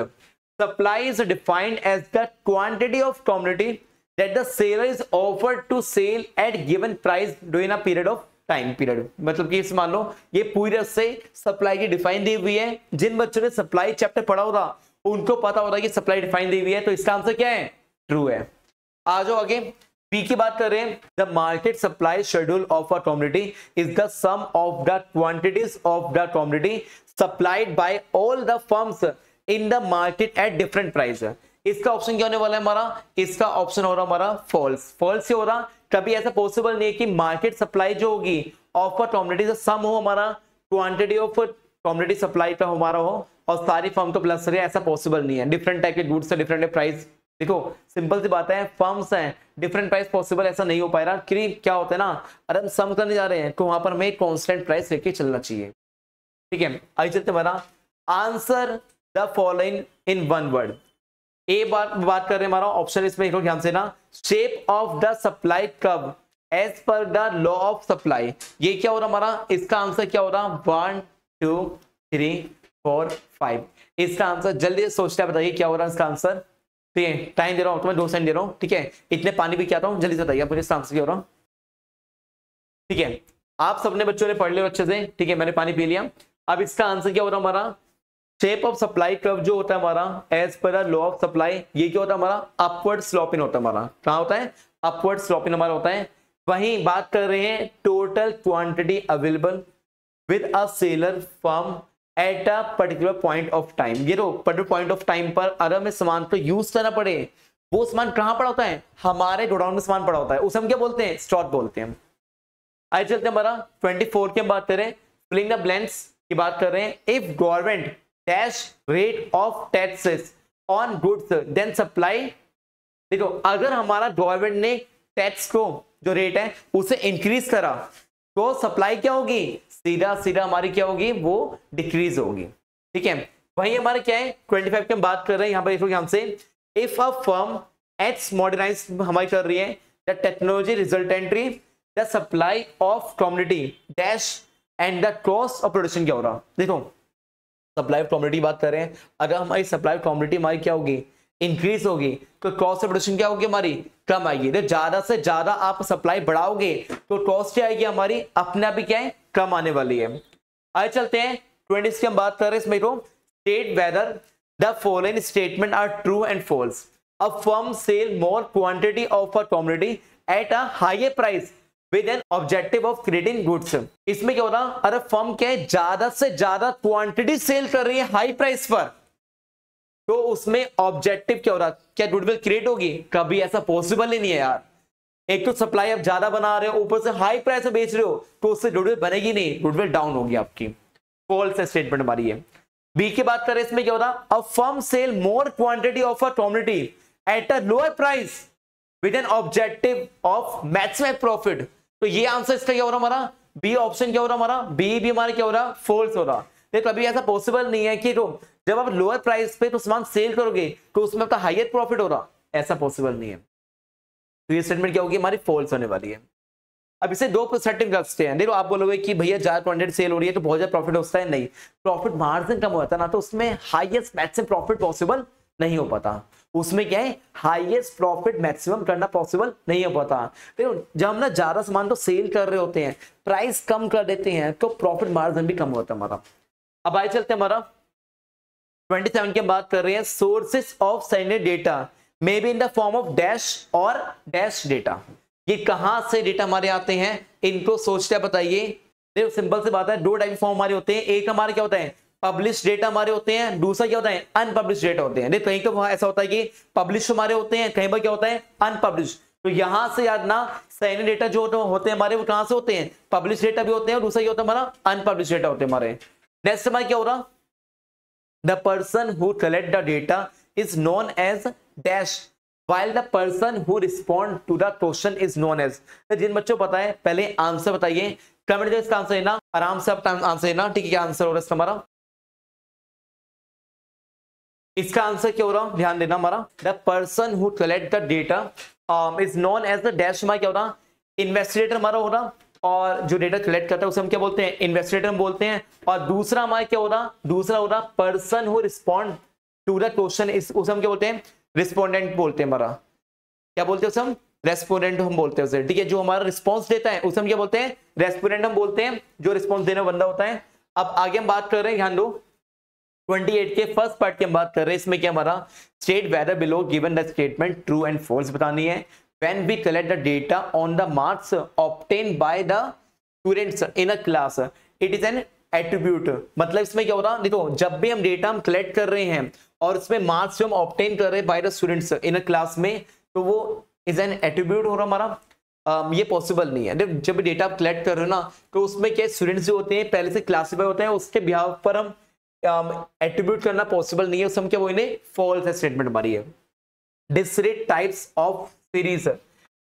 Supply is defined as the quantity of commodity that the seller is offered to sell at given price during a period of time period। मतलब कि इस मान लो ये पूरी से supply की define the हुई है। जिन बच्चों ने सप्लाई चैप्टर पढ़ा होगा उनको पता होगा कि सप्लाई डिफाइन दी हुई है, तो इसका आंसर क्या है? ट्रू है। आ जाओ आगे, बी की बात कर रहे हैं। The market supply schedule of a commodity is the sum of the quantities of the commodity supplied by all the firms in the market at different price. इसका ऑप्शन क्या होने वाला है हमारा? इसका ऑप्शन हो रहा हमारा फॉल्स। फॉल्स हो रहा, कभी ऐसा पॉसिबल नहीं है कि मार्केट सप्लाई जो होगी ऑफ अ कमोडिटी से सम हो हमारा क्वांटिटी ऑफ कमोडिटी सप्लाई का हमारा हो और सारी फर्म तो प्लस रहे, ऐसा पॉसिबल नहीं है। डिफरेंट टाइप के गुड्स है, डिफरेंट प्राइस। देखो सिंपल सी बात है, फर्म्स हैं, डिफरेंट प्राइस पॉसिबल ऐसा नहीं हो पाएगा। क्योंकि क्या होता है ना, अगर हम सम करने जा रहे हैं तो वहां पर हमें कांस्टेंट प्राइस लेके चलना चाहिए, ठीक है। आइए चलते हमारा answer the following in one word. A बात कर रहे हैं हमारा ऑप्शन, इसमें ध्यान से ना, shape of the supply curve as per the law of supply. ये क्या हो रहा हमारा? इसका आंसर क्या हो रहा? 1 2 3 4 5। इसका आंसर जल्दी सोचते हैं, बताइए क्या हो रहा है इसका आंसर, ठीक है। टाइम दे रहा हूं तुम्हें, 2 सेकंड दे रहा हूं, ठीक है। इतने पानी भी क्या आता हूं, जल्दी से बताइए मुझे इसका आंसर क्या हो रहा, ठीक है। आप सबने बच्चों ने पढ़ लिया अच्छे से, ठीक है, मैंने पानी पी लिया। अब इसका आंसर क्या हो रहा हमारा? शेप ऑफ सप्लाई कर्व जो होता है हमारा as per law of supply, ये क्या होता है हमारा? अपवर्ड स्लोपिंग होता है हमारा। कहां होता है? अपवर्ड स्लोपिंग हमारा होता है। वहीं बात कर रहे हैं total quantity available with a seller firm at a particular point of time. ये लो पर्टिकुलर पॉइंट ऑफ टाइम पर अगर हमें सामान को यूज करना पड़े, वो सामान कहां पड़ा होता है? हमारे गोडाउन में सामान पड़ा होता है, उसे हम क्या बोलते हैं? स्टॉक बोलते हैं। आइए चलते हैं हमारा 24 की बात करें, फिलिंग द ब्लैंक्स की बात कर रहे हैं। If government dash rate of taxes on goods then supply. देखो अगर हमारा गवर्नमेंट ने टैक्स को जो रेट है उसे इंक्रीज करा तो सप्लाई क्या होगी? सीधा सीधा हमारी क्या होगी? वो डिक्रीज होगी, ठीक है। वही हमारे क्या है 25 की हम बात कर रहे हैं, यहाँ पर देखो ध्यान से। If a firm X modernize हमारी कर रही है the technology resultantly the supply of commodity dash and the cost of production क्या हो रहा? देखो सप्लाई ऑफ कमोडिटी बात कर रहे हैं, अगर हमारी सप्लाई ऑफ कमोडिटी हमारी क्या होगी? इंक्रीज होगी, तो कॉस्ट ऑफ प्रोडक्शन क्या होगी? हमारी कम आएगी। तो ज्यादा से ज्यादा आप सप्लाई बढ़ाओगे तो कॉस्ट क्या आएगी? हमारी अपने आप ही क्या है? कम आने वाली है। आइए चलते हैं 20 की हम बात कर रहे हैं, इसमें तो state whether the following statement are true and false. A firm sell more quantity of a commodity at a higher price with an objective of creating goods. इसमें क्या हो रहा? अरे फर्म क्या है ज्यादा से ज्यादा क्वांटिटी सेल कर रही है हाई प्राइस पर, तो उसमें ऑब्जेक्टिव क्या हो रहा? क्या गुडविल क्रिएट होगी? कभी ऐसा पॉसिबल ही नहीं है यार। एक तो सप्लाई आप ज्यादा बना रहे हो, ऊपर से हाई प्राइस में बेच रहे हो, तो उससे गुडविल बनेगी नहीं, गुडविल डाउन होगी आपकी। फॉल्स स्टेटमेंट हमारी है। बी की बात करें, इसमें क्या हो रहा? A firm sell more quantity of a commodity at a lower price with an objective of maximum profit. तो ये आंसर इसका क्या हो रहा हमारा? बी ऑप्शन क्या हो रहा हमारा? बी भी हमारा क्या हो रहा? फॉल्स हो रहा। देखो कभी ऐसा पॉसिबल नहीं है कि तो जब आप लोअर प्राइस पे तो सामान सेल करोगे तो उसमें आपका हायर प्रॉफिट हो रहा, ऐसा पॉसिबल नहीं है। तो ये स्टेटमेंट क्या होगी? हमारी फॉल्स होने वाली है। अब इसे दो परसेंटेज रखते हैं। देखो आप बोलोगे कि भैया ज्यादा क्वांटिटी सेल हो रही है तो बहुत ज्यादा प्रॉफिट होता है, नहीं, प्रॉफिट मार्जिन कम होता है ना, तो उसमें हाईएस्ट मैक्सिमम प्रॉफिट पॉसिबल नहीं हो पाता। उसमें क्या है? हाईएस्ट प्रॉफिट मैक्सिमम करना पॉसिबल नहीं हो पाता। देखो जब हम ना ज्यादा सामान तो सेल कर रहे होते हैं, प्राइस कम कर देते हैं, तो प्रॉफिट मार्जिन भी कम होता है हमारा। अब आए चलते हमारा 27 की बात कर रहे हैं, sources of standard data may be in the form of dash और डैश डेटा। ये कहां से डेटा हमारे आते हैं, इनको सोचते बताइए। देखो सिंपल सी बात है, दो टाइप फॉर्म हमारे होते हैं, एक हमारे क्या होता है पब्लिश डेटा हमारे होते हैं, दूसरा क्या होता है अनपब्लिश डेटा होते हैं। देखो कहीं तो ऐसा होता है कि पब्लिश हमारे होते हैं, कहीं पर क्या होता है अनपब्लिश। तो यहां से याद ना सैनी डेटा जो होते हैं हमारे वो कहां से होते हैं, पब्लिश डेटा भी होते हैं, और दूसरा क्या होता है हमारा अनपब्लिश डेटा होते हैं हमारे। नेक्स्ट हमारा क्या हो रहा, the person who collect the data is known as dash while the person who respond to the question is known as। जिन बच्चों को पता है पहले आंसर बताइए, कमेंट में इसका आंसर देना, आराम से आप आंसर देना, ठीक है क्या आंसर हो रहा है हमारा, इसका आंसर क्या हो रहा ध्यान देना हमारा, the person who collect the data is known as the dash, हमारा क्या हो रहा इन्वेस्टिगेटर हमारा हो रहा, और जो डेटा कलेक्ट करता है उसे हम क्या बोलते हैं इन्वेस्टिगेटर हम बोलते हैं। और दूसरा हमारा क्या हो रहा, दूसरा हो रहा person who respond to the question, उसे हम क्या बोलते हैं रिस्पोंडेंट बोलते हैं हमारा, क्या बोलते हैं उसे हम रेस्पोंडेंट हम बोलते हैं उसे, ठीक है। जो हमारा रिस्पांस देता है उसे हम क्या बोलते हैं रेस्पोंडेंट हम बोलते हैं, जो रिस्पांस देने वाला बंदा होता है। अब आगे हम बात कर रहे हैं, ध्यान दो 28 के फर्स्ट पार्ट की हम बात कर रहे हैं। इसमें क्या हमारा state whether below given the statement true and false बतानी है। When we collect the data on the marks obtain by the students in a class it is an attribute. मतलब इसमें क्या हो रहा देखो, जब भी हम डेटा हम कलेक्ट कर रहे हैं और उसमें मार्क्स जो हम ऑब्टेन कर रहे हैं bye the students in a class में, तो वो इज एन एट्रीब्यूट हो रहा हमारा। ये पॉसिबल नहीं है। जब डेटा आप कलेक्ट कर रहे हो ना, तो उसमें क्या स्टूडेंट्स जो होते हैं पहले से क्लासिफाई होते हैं, उसके बिहाफ पर हम एट्रीब्यूट करना पॉसिबल नहीं है, उसमें क्या वो इन्हें फॉल्स स्टेटमेंट हमारी है। Discrete types of series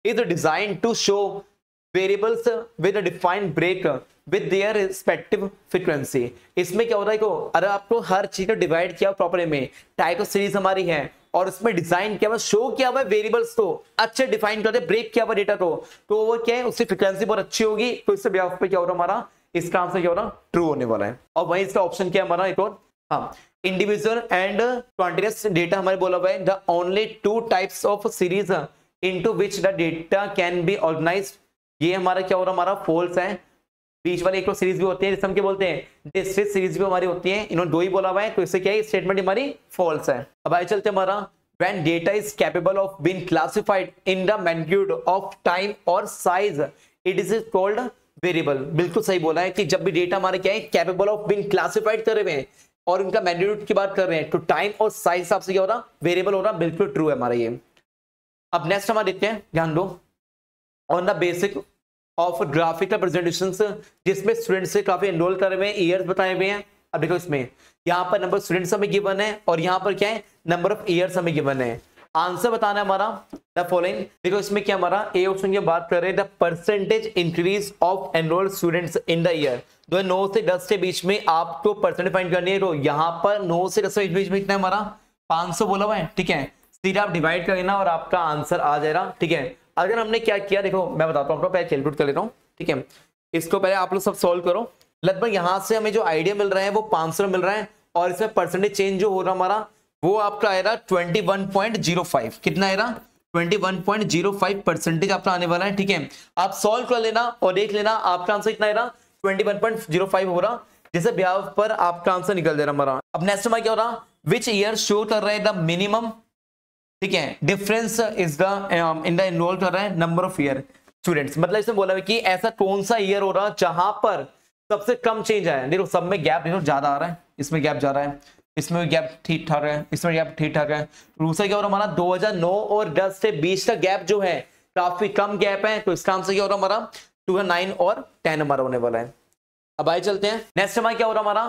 is designed to show variables with a defined break with their respective frequency. इसमें क्या होता है, अगर आपको हर चीज को डिवाइड किया प्रॉपर में, टाइप ऑफ सीरीज हमारी है और उसमें डिजाइन किया हुआ शो किया हुआ वेरिएबल्स को अच्छे डिफाइन करते, ब्रेक किया हुआ डेटा तो वो क्या है उसकी फ्रीक्वेंसी बहुत अच्छी होगी, तो इससे बेवकूफ पे क्या हो रहा हमारा, इसका आंसर क्या हो रहा ट्रू होने वाला है। और वही इसका ऑप्शन क्या है हमारा एक और, हाँ इंडिविजुअल एंड क्वांटिटेटिव डेटा हमारे बोला हुआ है the only two types of series into which the data can be organised. ये हमारा क्या हो रहा हमारा फॉल्स है। बीच वाली एक सीरीज भी होती है जिसे हम क्या बोलते हैं डिस्क्रीट सीरीज भी हमारी होती है, इन्होंने दो ही बोला हुआ है, तो इससे क्या है स्टेटमेंट हमारी फॉल्स है। अब आगे चलते हमारा when data is capable of being classified in the magnitude of time or size it is called variable। बिल्कुल सही बोला है कि जब भी डेटा हमारे क्या है कैपेबल ऑफ बीइंग क्लासिफाइड कर रहे हैं और उनका मैग्नीट्यूड की बात कर रहे हैं, तो टाइम और साइज हिसाब से क्या हो रहा वेरिएबल हो रहा, बिल्कुल ट्रू है हमारा ये। अब नेक्स्ट हमारा देखते हैं, ध्यान दो on the basic of graphical presentations, जिसमें स्टूडेंट्स से काफी एनरोल कर रहे हैं, ईयर्स बताए हुए हैं। अब देखो इसमें यहाँ पर नंबर स्टूडेंट्स हमें गिवन है और यहाँ पर क्या है नंबर ऑफ ईयर्स हमें गिवन है। आंसर बताना है हमारा द फॉलोइंग। देखो इसमें क्या हमारा ए ऑप्शन की बात कर रहे हैं the percentage increase of enrolled students in the year. 9 से 10 के बीच में आपको परसेंटेज फाइंड करनी है। तो यहाँ पर 9 से 10 के बीच में कितना हमारा 500 बोला हुआ है, ठीक है। सीधा आप डिवाइड कर लेना और आपका आंसर आ जाएगा, ठीक है। अगर हमने क्या किया देखो मैं बताता हूँ आपको, पहले कैलकुलेट कर लेता हूँ, ठीक है। इसको पहले आप लोग सब सॉल्व करो। लगभग यहाँ से हमें जो आइडिया मिल रहा है वो 500 मिल रहा है और इसमें परसेंटेज चेंज जो हो रहा हमारा वो आपका आएगा 21.05। कितना आएगा 21.05% आपका आने वाला है, ठीक है। आप सॉल्व कर लेना और देख लेना आपका आंसर कितना आएगा 21.05 हो रहा, जिसे ब्याज पर आपका आंसर निकल दे रहा हमारा। अब नेक्स्ट हमारा क्या हो रहा विच ईयर शो कर रहा है द मिनिमम, ठीक है, difference is the in the enrol कर रहा है नंबर ऑफ ईयर स्टूडेंट्स। मतलब इसमें बोला है कि ऐसा कौन सा ईयर हो रहा जहां पर सबसे कम चेंज आया। देखो सब में गैप देखो ज्यादा आ रहा है, इसमें गैप जा रहा है, इसमें भी गैप ठीक ठाक है, इसमें गैप ठीक ठाक है। दूसरा क्या हो रहा हमारा 2009 और 10 से 20 का गैप जो है काफी कम गैप है, तो इसका आंसर क्या हो रहा हमारा 2009 और 10 हमारा होने वाला है। अब आगे चलते हैं नेक्स्ट हमारा क्या हो रहा हमारा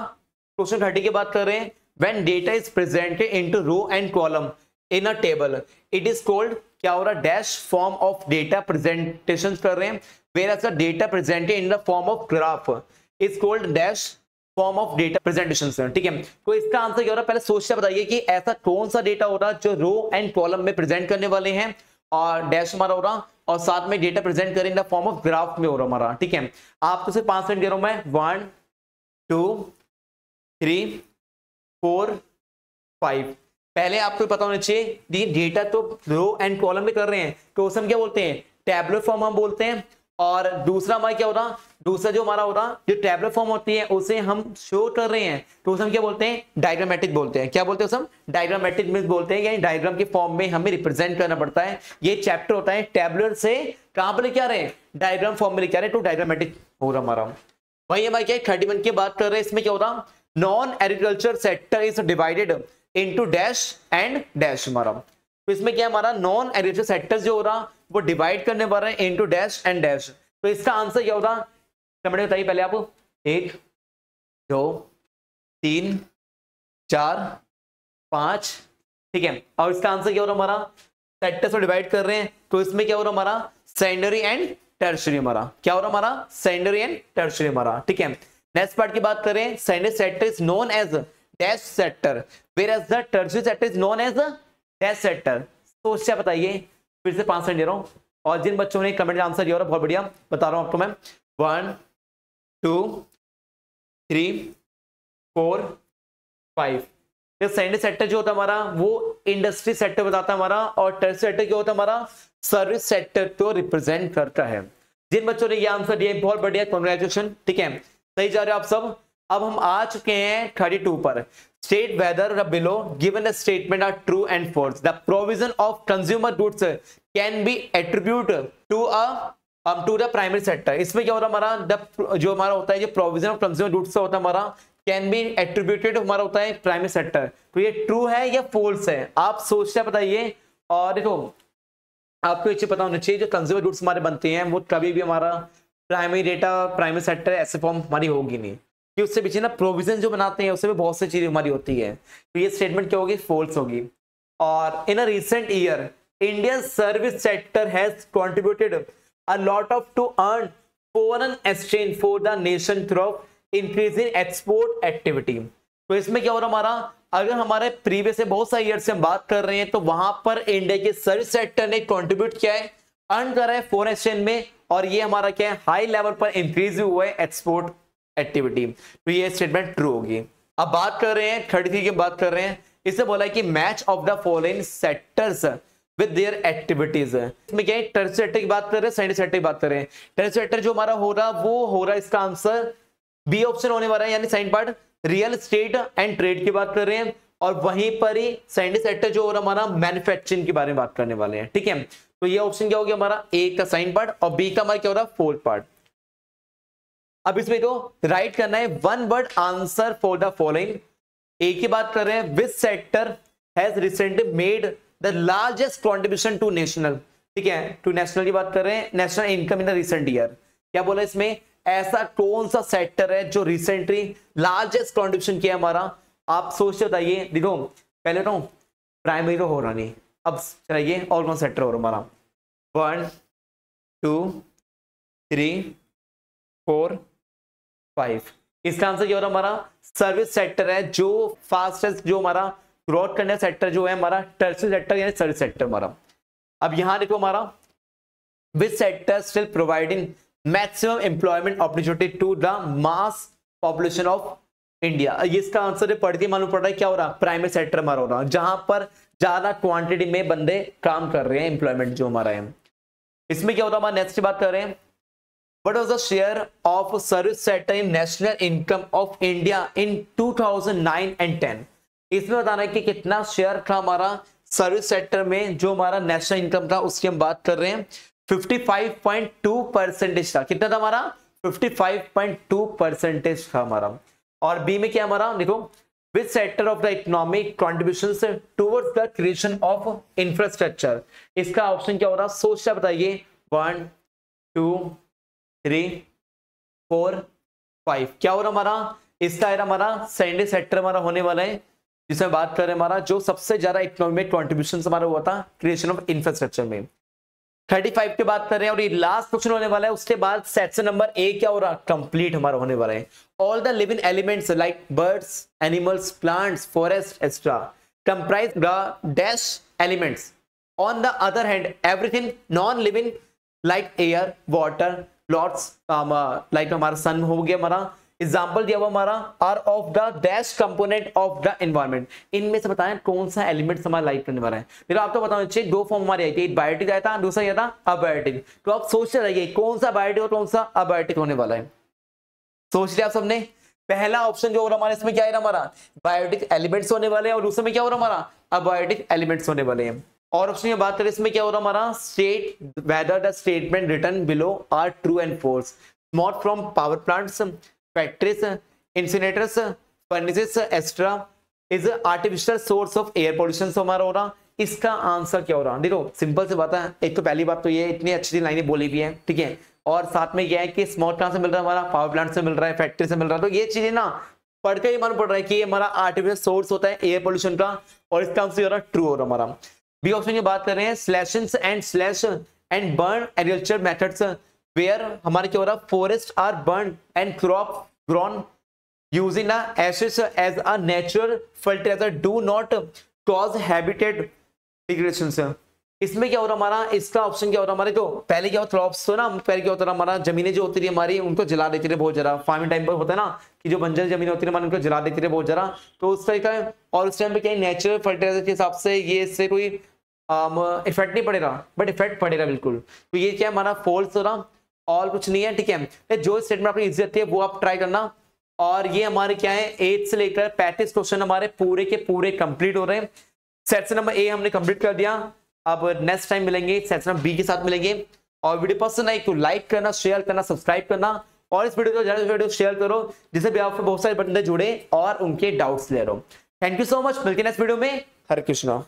क्वेश्चन 30 की बात कर रहे हैं। When data is presented into row and column in a table it is called, क्या हो रहा dash form of data presentation कर रहे हैं, whereas the data presented in the form of graph is called dash form of data presentation, ठीक है। तो इसका आंसर क्या हो रहा है पहले सोचते बताइए कि ऐसा कौन सा डेटा हो रहा है जो रो एंड कॉलम में प्रेजेंट करने वाले हैं और डैश हमारा हो रहा और साथ में डेटा प्रेजेंट करें इन द फॉर्म ऑफ ग्राफ में हो रहा हमारा, ठीक है। आपको सिर्फ 5 मिनट दे रहा हूं मैं, 1 2 3 4 5। पहले आपको पता होना चाहिए डेटा तो रो एंड कॉलम में कर रहे हैं तो उसे हम क्या बोलते हैं टैबुलर फॉर्म हम बोलते हैं, और दूसरा हमारा क्या होता, दूसरा जो हमारा होता जो टेबलर फॉर्म होती है उसे हम शो कर रहे हैं तो उसे हम क्या बोलते हैं, डायग्रामेटिक बोलते हैं। क्या बोलते हैं उसे हम, डायग्रामेटिक मींस बोलते हैं, यानी डायग्राम के फॉर्म में हमें रिप्रेजेंट करना पड़ता है। ये चैप्टर होता है टेबलर से कहां पर लेके आ रहे हैं, डायग्राम फॉर्म में लेके आ रहे हैं, तो डायग्रामेटिक हो रहा हमारा। वही हमारे क्या 31 की बात कर रहे हैं, इसमें क्या होता, non agriculture sector is divided into dash and dash हमारा। तो इसमें क्या हमारा नॉन एग्रीकल्चर सेक्टर जो हो रहा वो डिवाइड करने वाला है इनटू डैश एंड डैश। तो इसका आंसर क्या होता, कमेंट बताइए पहले आप। 1 2 3 4 5, ठीक है। और इसका आंसर क्या हो रहा हमारा, सेक्टर से डिवाइड कर रहे हैं तो इसमें क्या हो रहा हमारा, सेकेंडरी एंड टर्शियरी हमारा। क्या हो रहा हमारा, सेकेंडरी एंड टर्शियरी हमारा, ठीक है। नेक्स्ट पार्ट की बात करें, secondary sector is known as dash sector whereas the tertiary sector is known as dash sector. तो उससे बताइए, फिर से 5 सेकंड दे रहा हूं, और जिन बच्चों ने कमेंट आंसर दिया बहुत बढ़िया, बता रहा हूं आपको मैं। 1 2 3 4 5। सेकेंडरी सेक्टर जो होता है हमारा वो इंडस्ट्री सेक्टर बताता है हमारा, और टर्शियरी सेक्टर क्या होता है हमारा, सर्विस सेक्टर को रिप्रेजेंट करता है। जिन बच्चों ने ये आंसर दिया बहुत बढ़िया, कांग्रेचुलेशन, ठीक है, सही जा रहे हो आप सब। अब हम आ चुके हैं 32 पर। State whether the below given statement are true and false. The provision of consumer goods can be attribute to the primary sector. इसमें क्या होता है हमारा, जो हमारा होता है जो प्रोविजन ऑफ कंज्यूमर गुड्स होता है हमारा, कैन बी एट्रीब्यूटेड हमारा होता है प्राइमरी सेक्टर। तो ये ट्रू है या फॉल्स है, आप सोचते बताइए। और देखो आपको ये पता होना चाहिए, जो कंज्यूमर गुड्स हमारे बनते हैं वो कभी भी हमारा प्राइमरी डेटा प्राइमरी सेक्टर ऐसे फॉर्म हमारी होगी नहीं, कि उससे पीछे ना प्रोविजन जो बनाते हैं उससे भी बहुत सी चीजें हमारी होती है। तो ये स्टेटमेंट क्या होगी, फॉल्स होगी। और in a recent year Indian service sector has contributed a lot of to earn foreign exchange for the nation through increase in export activity. तो इसमें क्या हो रहा हमारा, अगर हमारे प्रीवियस से बहुत सारे ईयर से हम बात कर रहे हैं तो वहां पर इंडिया के सर्विस सेक्टर ने कंट्रीब्यूट किया है, अर्न कर रहा है फॉरेन एक्सचेंज में, और ये हमारा क्या है, हाई लेवल पर इंक्रीज हुआ है एक्सपोर्ट एक्टिविटी। तो ये स्टेटमेंट ट्रू होगी। अब बात कर रहे हैं 33 की बात कर रहे हैं, इससे बोला है कि match of the following sectors with their activities. इसमें क्या है, टर्शियरी सेक्टर की बात कर रहे हैं, सेकेंडरी सेक्टर की बात कर रहे हैं। टर्शियरी सेक्टर जो हमारा हो रहा वो हो रहा है, इसका आंसर बी ऑप्शन होने वाला है, यानी second part real estate and trade की बात कर रहे हैं। और वहीं पर ही सेकेंडरी सेक्टर जो हो रहा हमारा मैन्युफैक्चरिंग के बारे में बात करने वाले हैं, ठीक है। तो ये ऑप्शन क्या हो गया हमारा, ए का साइन पार्ट, और बी का हमारा क्या हो रहा है, फोर्थ पार्ट। अब इसमें तो राइट करना है one word answer for the following. A की बात कर रहे हैं, which sector has recently made the largest contribution to national, ठीक है, टू नेशनल की बात कर रहे हैं, national income in the recent year. क्या बोला इसमें, ऐसा कौन सा सेक्टर है जो रिसेंटली लार्जेस्ट कंट्रीब्यूशन किया हमारा, आप सोच के बताइए। देखो पहले तो प्राइमरी तो हो रहा नहीं, अब चलिए और कौन सेक्टर हो रहा हमारा, 1 2 3 4 5। इसका आंसर क्या हो रहा हमारा, सर्विस सेक्टर है, जो फास्टेस्ट जो हमारा ग्रोथ करने सेक्टर जो है हमारा टर्शियरी सेक्टर यानी सर्विस सेक्टर हमारा। अब यहां देखो हमारा which sector still providing maximum employment opportunity to the mass population of India. इसका आंसर पढ़ के मालूम पड़ रहा है क्या हो रहा, प्राइमरी सेक्टर हमारा हो रहा है, जहां पर ज्यादा क्वांटिटी में बंदे काम कर रहे हैं, एम्प्लॉयमेंट जो हमारा है। इसमें क्या होता है हमारा, नेक्स्ट बात कर रहे हैं, what was the share of service sector in national income of India in 2009 and 10। इसमें बताना है कि कितना शेयर था हमारा सर्विस सेक्टर में, जो हमारा नेशनल इनकम था उसकी हम बात कर रहे हैं। 55.2% था, कितना था हमारा, 55.2% था हमारा। और बी में क्या हमारा, देखो which sector of the economic contributions towards the creation of infrastructure. इसका ऑप्शन क्या हो रहा, सोच बताइए। 1 2 3 4 5। क्या हो रहा हमारा, इसका हमारा सेकेंडरी सेक्टर हमारा होने वाला है, जिसमें बात करें हमारा जो सबसे ज्यादा इकोनॉमिक कॉन्ट्रीब्यूशन हमारा हुआ था क्रिएशन ऑफ इंफ्रास्ट्रक्चर में। 35 की बात कर रहे हैं, और ये लास्ट क्वेश्चन होने वाला है, उसके बाद सेक्शन नंबर ए क्या हो रहा, कंप्लीट हमारा होने वाला है। All the living elements like birds, animals, plants, forest etcetera comprise the dash elements. On the other hand everything non living like air, water, lots like हमारा सन हो गया हमारा, एग्जाम्पल दिया हुआ हमारा are of the dash component of the environment, इनमें से बताएं कौन सा एलिमेंट हमारा लाइक करने वाला है। फिर आपको बताना चाहिए दो फॉर्म हमारे आई थी, एक बायोटिक आया था, दूसरा था अबायोटिक। तो आप सोचते रहिए कौन सा बायोटिक और कौन सा अबायोटिक होने वाला है। सोच लिया आप सबने। पहला ऑप्शन जो हो रहा हमारा इसमें क्या है हमारा बायोटिक एलिमेंट्स होने वाले हैं, और दूसरे में क्या हो रहा हमारा अबायोटिक एलिमेंट्स होने वाले हैं। और ऑप्शन की बात करें इसमें क्या हो रहा हमारा state whether the statement written below are true and false, not from power plants, factories, incinerators, furnaces extra is artificial source of air pollution हमारा हो रहा। इसका आंसर क्या हो रहा, देखो सिंपल से बात है। एक तो पहली बात तो ये इतनी अच्छी लाइनें बोली भी है, ठीक है, और साथ में यह है कि स्मॉल कहां से मिल रहा है हमारा पावर प्लांट से मिल रहा है, फैक्ट्री से मिल रहा है। तो ये चीजें ना पढ़ के ही मालूम पड़ रहा है कि हमारा आर्टिफिशियल सोर्स होता है एयर पोल्यूशन का, और इसका आंसर हो रहा है ट्रू हो रहा हमारा। बी ऑप्शन की बात कर रहे हैं slashes and slash and burn agriculture methods where हमारे क्या हो रहा forest are burn and crop grown using ashes as a natural fertilizer do not cause habitat degradation। इसमें क्या हो रहा हमारा, इसका ऑप्शन क्या हो रहा हमारे, तो पहले क्या होता क्रॉप्स तो ना, पहले क्या होता था हमारा जमीनें जो होती थी हमारी उनको जला देती थी बहुत जरा, फार्मिंग टाइम पर होता है ना कि जो बंजर जमीन होती है हमारे उनको जला देती थी बहुत जरा, तो उस तरीका है। और उस टाइम पे क्या नेचुरल फर्टिलाइजर के हिसाब से ये इससे कोई इफेक्ट नहीं पड़ेगा, बट इफेक्ट पड़ेगा बिल्कुल। तो ये क्या हमारा फॉल्स हो रहा और कुछ नहीं है, ठीक है। जो स्टेटमेंट आपकी इजी आती है वो आप ट्राई करना। और ये हमारे क्या है 8 से लेकर 35 क्वेश्चन हमारे पूरे के पूरे कंप्लीट हो रहे हैं। सेक्शन नंबर ए हमने कंप्लीट कर दिया। अब नेक्स्ट टाइम मिलेंगे सेक्शन नंबर बी के साथ मिलेंगे। और वीडियो पसंद आई तो लाइक करना, शेयर करना, सब्सक्राइब करना, और इस वीडियो को ज्यादा वीडियो शेयर करो जिससे भी आपको बहुत सारे बंदे जुड़े और उनके डाउट्स ले रहे हो। थैंक यू सो मच, मिलते हैं नेक्स्ट वीडियो में। हरे कृष्णा।